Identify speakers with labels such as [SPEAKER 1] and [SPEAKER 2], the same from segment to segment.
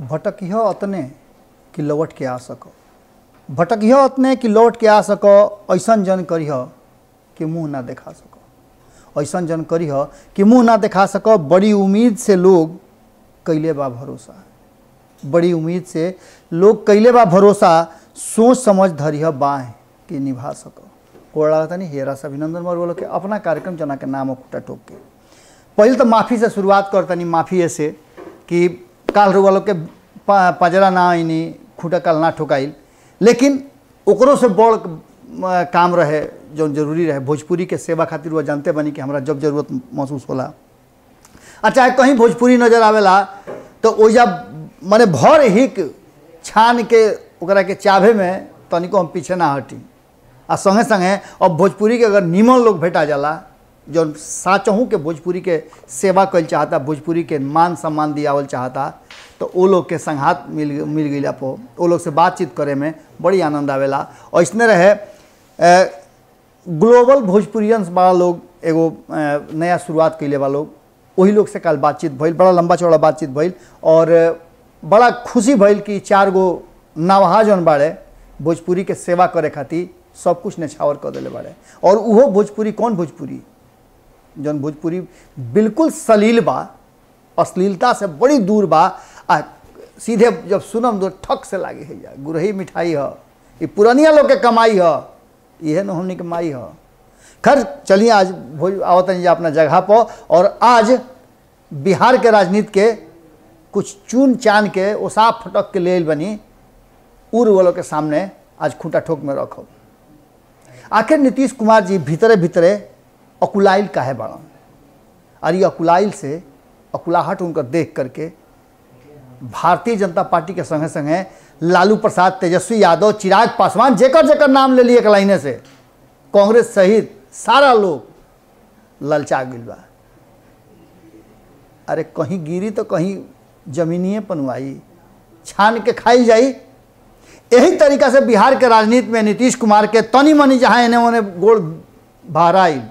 [SPEAKER 1] भटकिह अतने कि लौट के आ सको, भटकिह अतने कि लौट के आ सको। ऐसन जन करिह कि मुँह ना देखा सको, ऐसन जन करिह कि मुँह ना देखा सको। बड़ी उम्मीद से लोग कैले बा भरोसा, बड़ी उम्मीद से लोग कैले बा भरोसा। सोच समझ धरिह बाह कि निभा सको। कोड़ा नहीं हेरा से अभिनंदन मरवल के अपना कार्यक्रम जना के नाम खुटा ठोक के पहले तो माफ़ी से शुरुआत करतनी। माफ़ी ऐसे कि काल रुआ लोग के पजरा ना आईनी, खूटा काल ना ठोकाइल, लेकिन ओकरों से बड़ काम रहे जो जरूरी रहे। भोजपुरी के सेवा खातिर वह जानते बनी कि हमरा जब जरूरत महसूस होला आ चाहे कहीं भोजपुरी नजर आवेला तो ओजा माने भर हिक छान के ओकरा के चाभे में तनिको हम पीछे ना हटी। आ संगे संगे अब भोजपुरी के अगर निमन लोग भेटा जाला जो साचहूँ के भोजपुरी के सेवा कल चाहता, भोजपुरी के मान सम्मान दियावल चाहता, तो वो लोग के संघात मिल गई पो वो लोग से बातचीत करे में बड़ी आनंद आवेला। और इसने रहे ग्लोबल भोजपुरियंस बड़ा लोग एगो नया शुरुआत कैले बा लोग, वही लोग से कल बातचीत भइल, बड़ा लंबा चौड़ा बातचीत भइल और बड़ा खुशी भइल कि 4 गो नवहा जौन बाड़े भोजपुरी के सेवा करे खातिर सब कुछ नेछावर कर दिले बाड़े। और उहो भोजपुरी कौन भोजपुरी जौन भोजपुरी बिल्कुल सलील बा, अश्लीलता से बड़ी दूर बा। आ सीधे जब सुनम तो ठक से लागे है जा गुरही मिठाई है, ये पुरानिया लोग के कमाई है, यह न हमने कमाई है। खैर चलिए आज आवत नहीं अपना जगह पर। और आज बिहार के राजनीति के कुछ चून चान के ओसाफ फटक के लेल बनी उर वालों के सामने आज खूंटा ठोक में रखो। आखिर नीतीश कुमार जी भीतरे भीतरे अकुलाइल काहे बाड़न, और ये अकुलाइल से अकुलाहट उनकर देख करके भारतीय जनता पार्टी के संगे संगे लालू प्रसाद, तेजस्वी यादव, चिराग पासवान, जेकर जेकर नाम ले लिए एक लाइने से कांग्रेस सहित सारा लोग ललचा गइल बा। अरे कहीं गिरी तो कहीं जमीनिए पनुआई, छान के खाई जाई। यही तरीका से बिहार के राजनीति में नीतीश कुमार के तनी मनी जहाँ इन्हें उन्हें गोड़ भाराइल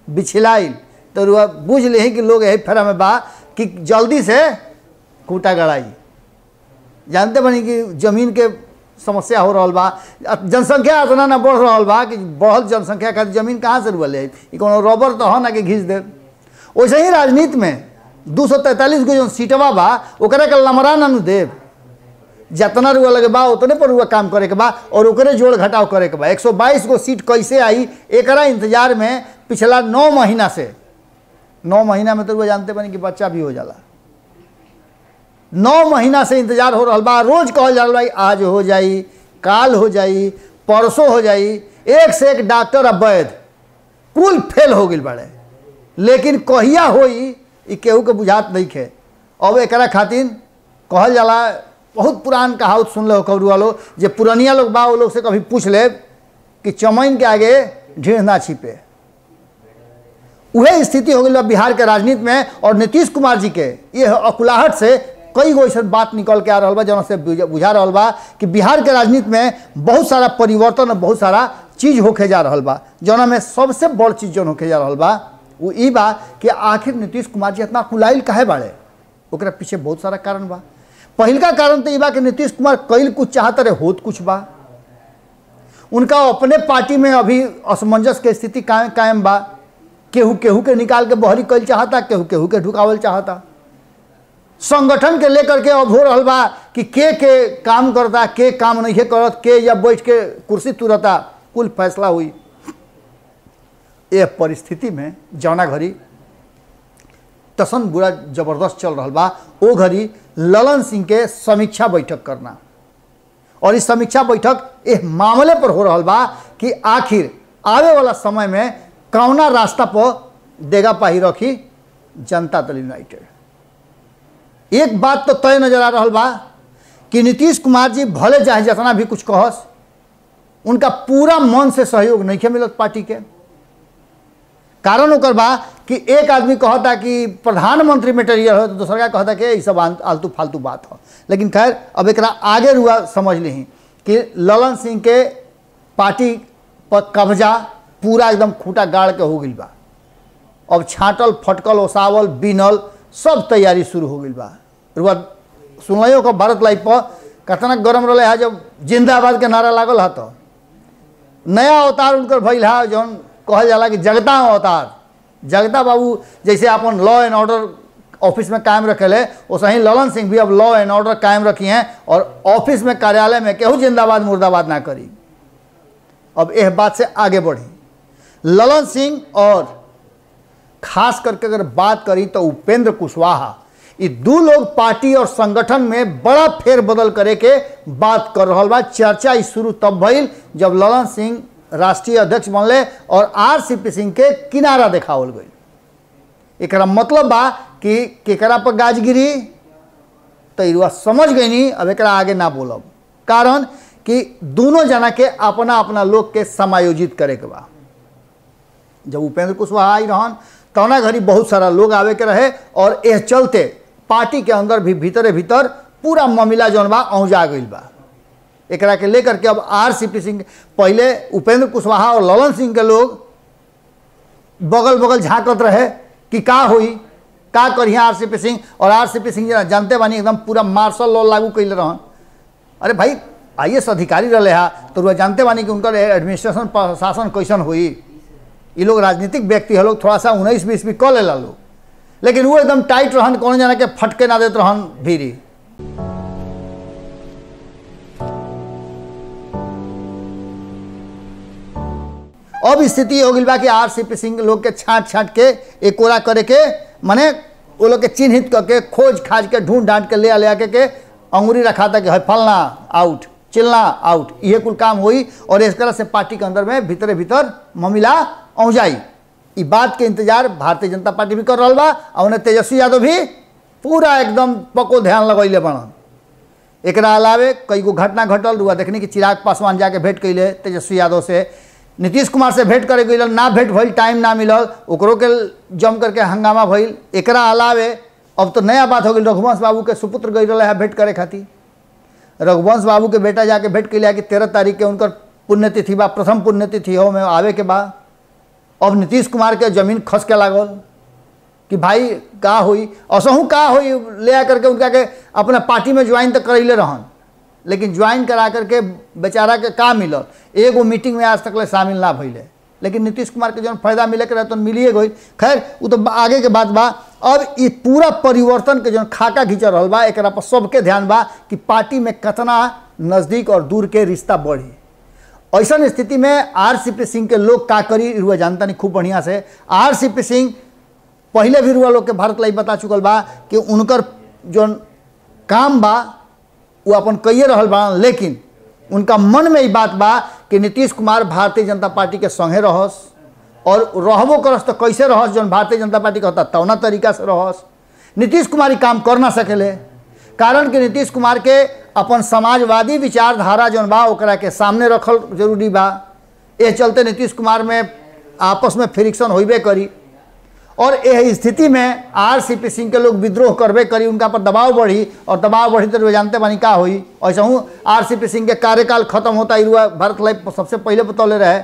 [SPEAKER 1] बिछलाइल तो बुझ ले कि लोग यही फेरा में बा कि जल्दी से खूंटा गड़ाई। जानते बनी कि जमीन के समस्या हो रहा बा, जनसंख्या इतना ना बढ़ रहा बा कि बढ़ल जनसंख्या खातिर जमीन कहाँ से रुअल है, कोनो रबर तो है ना कि घींच दे। वैसे ही राजनीति में 243 गो जो सीटवा बा ओकरे के लमरा न देव, जितना रुआ लगे बा उतने पर रुआ काम करे के बा और ओकरे जोड़ घटाव करे के बा। 122 गो सीट कैसे आई एकरा इंतजार में पिछला 9 महीना से, 9 महीना में तो रुआ जानते बनी कि बच्चा भी हो जाला। 9 महीना से इंतजार हो रहा बा, रोज कहल जा रहा आज हो जाई, काल हो जाई, परसों हो जाई। एक से एक डॉक्टर अब वैद्य कुल फेल हो गई बाड़े, लेकिन कहिया होई ई केहू के बुझात नहीं खे। अब एकरा खातिर कहल जाला, बहुत पुरान कहावत सुन लो कौरू वालो, जे पुरानिया लोग बा वो लोग से कभी पूछ ले कि चमैन के आगे ढेर ना छिपे। वह स्थिति हो गई बिहार के राजनीति में। और नीतीश कुमार जी के ये अकुलाहट से कई गो ऐसा बात निकल के आ रहा बा जौन से बुझा रहा बा कि बिहार के राजनीति में बहुत सारा परिवर्तन और बहुत सारा चीज़ होके जा रहा बा। जौना में सबसे बड़ चीज़ जौन होके जा रहा बा वो ई बा कि आखिर नीतीश कुमार जी इतना कुलाइल काहे बाड़े, ओकरा पीछे बहुत सारा कारण बा। पहिल का कारण तो ये बा कि नीतीश कुमार कईल कुछ चाहत रहे होत कुछ बा। उनका अपने पार्टी में अभी असमंजस के स्थिति कायम बा। केहू केहू के निकाल के बहरी कईल चाहता, केहू केहू के ढुकावल चाहता। संगठन के लेकर के अब हो रहा बा कि के काम करता, के काम नहीं करत, के या बैठ के कुर्सी तुरता, कुल फैसला हुई। ये परिस्थिति में जौना घड़ी टसन बुरा जबरदस्त चल रहा बा, वो घड़ी ललन सिंह के समीक्षा बैठक करना और इस समीक्षा बैठक इस मामले पर हो रहा बा कि आखिर आवे वाला समय में कौना रास्ता पर देगा पाही रखी जनता दल यूनाइटेड। एक बात तो तय नजर आ रहा बा कि नीतीश कुमार जी भले चाहे जितना भी कुछ कहस, उनका पूरा मन से सहयोग नहीं के मिलत पार्टी के। कारण ओकर बा कि एक आदमी कहता कि प्रधानमंत्री मटेरियल हो तो दूसरा का कहता कि ये सब आलतू फालतू बात हो। लेकिन खैर अब एक आगे रुआ समझ ली कि ललन सिंह के पार्टी पर कब्जा पूरा एकदम खूंटा गाड़ के हो गई बा। अब छाटल फटकल ओसावल बीनल सब तैयारी शुरू हो गई बा। रुआ सुनलियो को भारत लाइव पर कितना गरम रहे है जब जिंदाबाद के नारा लागल है। तो नया अवतार उनकर भइल है जौन कहल जाला कि जगता अवतार। जगता बाबू जैसे अपन लॉ एंड ऑर्डर ऑफिस में कायम रखेले, वैसे ही ललन सिंह भी अब लॉ एंड ऑर्डर कायम रखी हैं और ऑफिस में कार्यालय में केहू जिंदाबाद मुर्दाबाद ना करी। अब यह बात से आगे बढ़ी ललन सिंह और खास करके अगर बात करी तो उपेंद्र कुशवाहा, ये दो लोग पार्टी और संगठन में बड़ा फेरबदल करे के बात कर रहा बा। चर्चा इस शुरू तब भइल जब ललन सिंह राष्ट्रीय अध्यक्ष बनले और आरसीपी सिंह के किनारा देखावल गई। एकरा मतलब बा कि केकरा पर गाजगिरी तो इरुआ समझ गई नहीं। अब एकरा आगे ना बोलब, कारण कि दोनों जना के अपना अपना लोग के समायोजित करे के बा। जब उपेंद्र कुशवाहा आई रहन तौना घड़ी बहुत सारा लोग आवे के रहे और यह चलते पार्टी के अंदर भी भीतरे भीतर पूरा मामला जौन बा औंजा गई बा। एकरा के लेकर के अब आरसीपी सिंह, पहले उपेंद्र कुशवाहा और ललन सिंह के लोग बगल बगल झांकत रहे कि का हुई का करिए आरसीपी सिंह, और आरसीपी सिंह जानते बानी एकदम पूरा मार्शल लॉ लागू कैले रहन। अरे भाई आईएएस अधिकारी रहे हा तो वह जानते बानी कि उनका एडमिनिस्ट्रेशन प्रशासन कैसन हुई। ये लोग राजनीतिक व्यक्ति है, लोग थोड़ा सा 19-20 भी कह लेला लोग, लेकिन वो एकदम टाइट रहन, कौन जाना के फटके ना देते रहन भीरी। अब स्थिति हो गई बा कि आरसीपी सिंह लोग के छाट छाट के एक ओरा करे के, माने वो लोग के चिन्हित करके खोज खाज के ढूंढ ढांड के ले आके अंगुरी रखा था कि है फलना आउट, चिलना आउट, ये कुल काम हुई। और इस तरह से पार्टी के अंदर में भीतरे भीतर मामला औंजाई। इस बात के इंतजार भारतीय जनता पार्टी भी कर रहा बा और उन्हें तेजस्वी यादव भी पूरा एकदम पको ध्यान लगैले बनन। एक अलावे कई गो घटना घटल रुआ देखने की चिराग पासवान जाके भेंट कैले तेजस्वी यादव से, नीतीश कुमार से भेंट करे गई ना भेंट भइल, टाइम ना मिलल, ओकरो के जम करके हंगामा भइल। एक अलावे अब तो नया बात हो गई, रघुवंश बाबू के सुपुत्र गई रहे भेंट करे खातिर। रघुवंश बाबू के बेटा जाके भेंट कैले कि 13 तारीख के उनकर पुण्यतिथि बा, प्रथम पुण्यतिथि हो में आवे के बाद। अब नीतीश कुमार के जमीन खस के लागल कि भाई का हुई असहू का हुई, ले आकर के उनका के अपना पार्टी में ज्वाइन तो करैले रहन, लेकिन ज्वाइन करा करके बेचारा के का मिलल, एगो मीटिंग में आज तक ले शामिल ना भइले। लेकिन नीतीश कुमार के जो फायदा मिले के रहे तो मिलिए गई। खैर वो तो आगे के बात बा। अब ये पूरा परिवर्तन के जो खाका खींच रहा बा एक पर सबके ध्यान बा कि पार्टी में कितना नज़दीक और दूर के रिश्ता बढ़ी। ऐसा स्थिति में आरसीपी सिंह के लोग का करी रुआ जानता नहीं खूब बढ़िया से। आरसीपी सिंह पहले भी रुआ लोग के भारत लाइव बता चुकल बा कि उनकर जो काम बा वो अपन कहिए रहल बा, लेकिन उनका मन में ही बात बा कि नीतीश कुमार भारतीय जनता पार्टी के संगे रहस और रहबो करस तो कैसे रहस जो भारतीय जनता पार्टी कहता तौना तरीका से रहस। नीतीश कुमार ही काम कर ना सकेले, कारण कि नीतीश कुमार के अपन समाजवादी विचारधारा जौन बा ओकरा के सामने रखल जरूरी बा। ये चलते नीतीश कुमार में आपस में फ्रिक्शन होबे करी और यह स्थिति में आरसीपी सिंह के लोग विद्रोह करबे करी, उनका पर दबाव बढ़ी और दबाव बढ़ी तो जानते बानी का हुई। ऐसा हूँ आरसीपी सिंह के कार्यकाल खत्म होता इरुआ भारत लाइव सबसे पहले बतौले रहे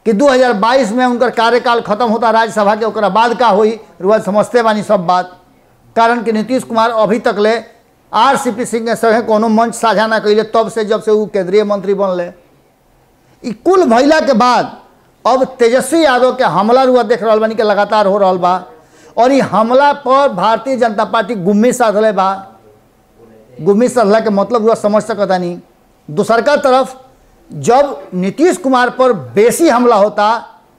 [SPEAKER 1] कि 2022 में उनका कार्यकाल खत्म होता राज्यसभा के, ओकरा बाद का हुई रुआ समझते बानी सब बात। कारण कि नीतीश कुमार अभी तक ले आरसीपी सिंह के संगे कोनो मंच साझा ना कैले तब से जब से वो केंद्रीय मंत्री बनले। कुल भइला के बाद अब तेजस्वी यादव के हमला रुआ देख रहा बानी के लगातार हो रहा बा और ये हमला पर भारतीय जनता पार्टी गुम्मी साधले बा। गुम्मी साधला के मतलब रुआ समझ सकता नहीं। दूसरका तरफ जब नीतीश कुमार पर बेसी हमला होता,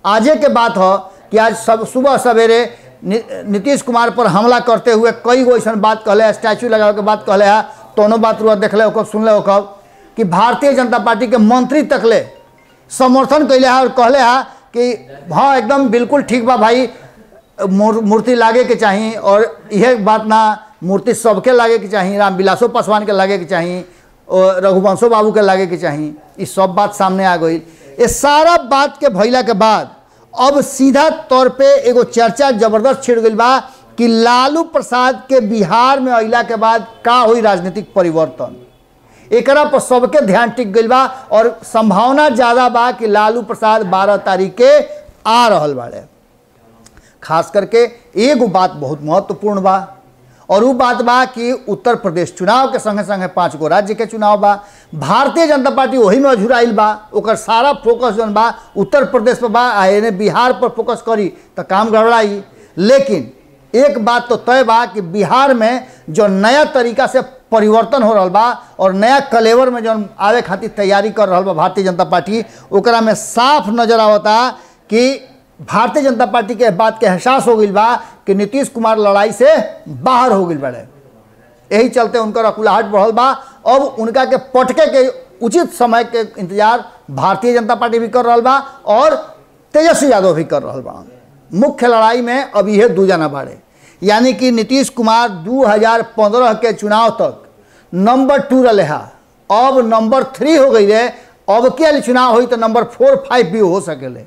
[SPEAKER 1] आजे के बात हो कि आज सब सुबह सवेरे नीतीश कुमार पर हमला करते हुए कई गो ऐसा बात कहले, स्टैचू लगावे के बात कहले है, दोनों बात रुआ देख ले सुन ले कि भारतीय जनता पार्टी के मंत्री तक ले समर्थन कैले है और कहले है कि हाँ एकदम बिल्कुल ठीक बा भाई, मूर्ति लागे के चाहिए और यह बात ना मूर्ति सबके लागे के चाहिए, रामविलासो पासवान के लागे के चाहिए और रघुवंशो बाबू के लागे के चाहिए। ये सब बात सामने आ गई। ये सारा बात के भइला के बाद अब सीधा तौर पे एगो चर्चा जबरदस्त छिड़ गई बा कि लालू प्रसाद के बिहार में अइला के बाद का हुई राजनीतिक परिवर्तन। एकरा पर सबके ध्यान टिक गई बा और संभावना ज़्यादा बा कि लालू प्रसाद 12 तारीख के आ रहल बाड़े। खास करके एगो बात बहुत महत्वपूर्ण बा और वो बात बा कि उत्तर प्रदेश चुनाव के संगे संगे 5 गो राज्य के चुनाव बा। भारतीय जनता पार्टी वही में अझुराइल बा, ओकर सारा फोकस जौन बा उत्तर प्रदेश पर बा, आ एने बिहार पर फोकस करी तो काम गड़बड़ाई। लेकिन एक बात तो तय बा कि बिहार में जो नया तरीका से परिवर्तन हो रहा बा और नया कलेवर में जो आवे खातिर तैयारी कर रहा बा भारतीय जनता पार्टी, ओकरा में साफ नजर आवता कि भारतीय जनता पार्टी के बात के एहसास हो गई बा कि नीतीश कुमार लड़ाई से बाहर हो गई बड़े। यही चलते उनकर अकुलाहट बढ़ल बा। अब उनका के पटके के उचित समय के इंतजार भारतीय जनता पार्टी भी कर रहा बा और तेजस्वी यादव भी कर रहा बा। मुख्य लड़ाई में अब यह 2 जना बाड़े, यानी कि नीतीश कुमार 2015 के चुनाव तक नंबर 2 रहे, अब नंबर 3 हो गई है। अब के चुनाव हुई तो नंबर 4, 5 भी हो सकेले,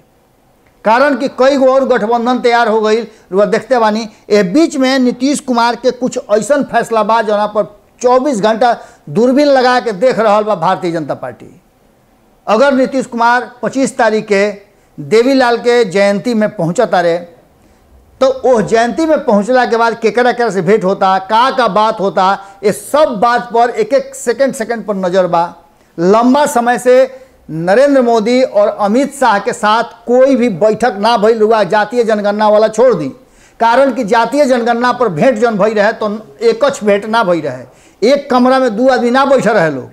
[SPEAKER 1] कारण कि कई गो और गठबंधन तैयार हो गई। देखते बानी ए बीच में नीतीश कुमार के कुछ ऐसा फैसला बा जहाँ पर 24 घंटा दूरबीन लगा के देख रहा बा भारतीय जनता पार्टी। अगर नीतीश कुमार 25 तारीख के देवीलाल के जयंती में पहुँचता रहे तो वो जयंती में पहुँचला के बाद केकरा केकरा से भेंट होता, का बात होता, ये सब बात पर एक एक सेकंड पर नज़र बा। लंबा समय से नरेंद्र मोदी और अमित शाह के साथ कोई भी बैठक ना भइल हुआ, जातीय जनगणना वाला छोड़ दी, कारण कि जातीय जनगणना पर भेंट जन भई रहे तो एकच भेंट ना भई रहे, एक कमरा में 2 आदमी ना बैठे रहे लोग,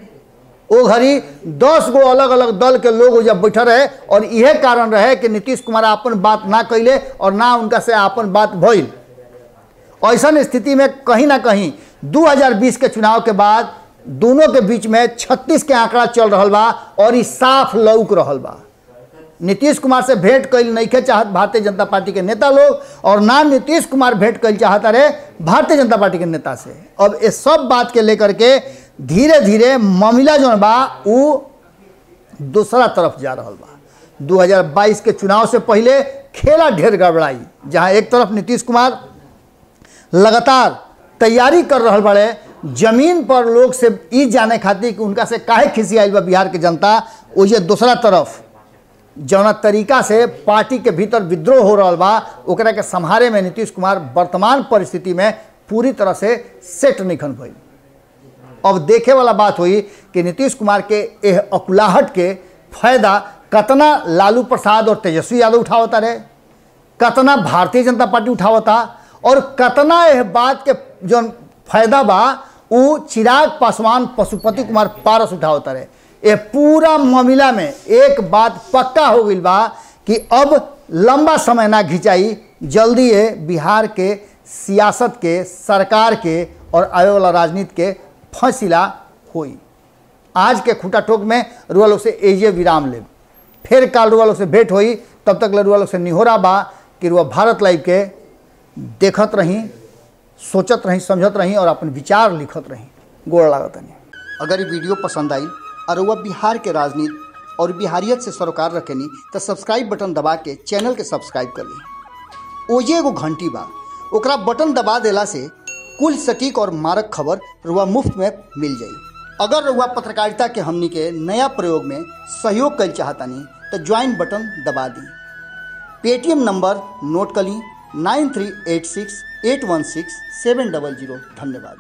[SPEAKER 1] वो घड़ी 10 गो अलग अलग दल के लोग जब बैठे रहे। और यह कारण रहे कि नीतीश कुमार अपन बात ना कैले और ना उनका से अपन बात भइल। ऐसा स्थिति में कहीं ना कहीं 2020 के चुनाव के बाद दोनों के बीच में 36 के आंकड़ा चल रहा बा और इस साफ लौक रहा बा। नीतीश कुमार से भेंट कैल नहीं के चाहत भारतीय जनता पार्टी के नेता लोग, और ना नीतीश कुमार भेंट कैल चाहता रहे भारतीय जनता पार्टी के नेता से। अब इस सब बात के लेकर के धीरे धीरे मामला जो बा वो दूसरा तरफ जा रहा बा। 2022 के चुनाव से पहले खेला ढेर गड़बड़ाई, जहां एक तरफ नीतीश कुमार लगातार तैयारी कर रहा बड़े जमीन पर लोग से ई जाने खातिर कि उनका से काहे खिसियाइल बा बिहार के जनता, वही दूसरा तरफ जौना तरीका से पार्टी के भीतर विद्रोह हो रहा बा ओकरा के संहारे में नीतीश कुमार वर्तमान परिस्थिति में पूरी तरह से सेट निखन भइल। अब देखे वाला बात हुई कि नीतीश कुमार के यह अकुलाहट के फायदा कतना लालू प्रसाद और तेजस्वी यादव उठावता रहे, कतना भारतीय जनता पार्टी उठावता, और कतना यह बात के जो फायदा बा वो चिराग पासवान पशुपति कुमार पारस उठावता रहे। ये पूरा मामला में एक बात पक्का हो गई बा कि अब लंबा समय ना घिंचाई, जल्दी ये बिहार के सियासत के, सरकार के और आने वाला राजनीति के फैसला हुई। आज के खूटा टोक में रुआ लोग से एजे विराम ले, फिर काल रुआ लोग से भेंट हुई। तब तक रुआ लोग से निहोरा बा कि रुआ भारत लाइव के देखत रही, सोचत रही, समझत रही और अपन विचार लिखत रही। गोड़ लागत नहीं। अगर ये वीडियो पसंद आई और वह बिहार के राजनीति और बिहारियत से सरोकार रखेनी तो सब्सक्राइब बटन दबा के चैनल के सब्सक्राइब कर ली। ओजे एगो घंटी बा, ओकरा बटन दबा देला से कुल सटीक और मारक खबर रुआ मुफ्त में मिल जाई। अगर रुआ पत्रकारिता के हमनी के नया प्रयोग में सहयोग कर चाहतानी तो ज्वाइन बटन दबा दी। पेटीएम नंबर नोट कर ली 9386816700। धन्यवाद।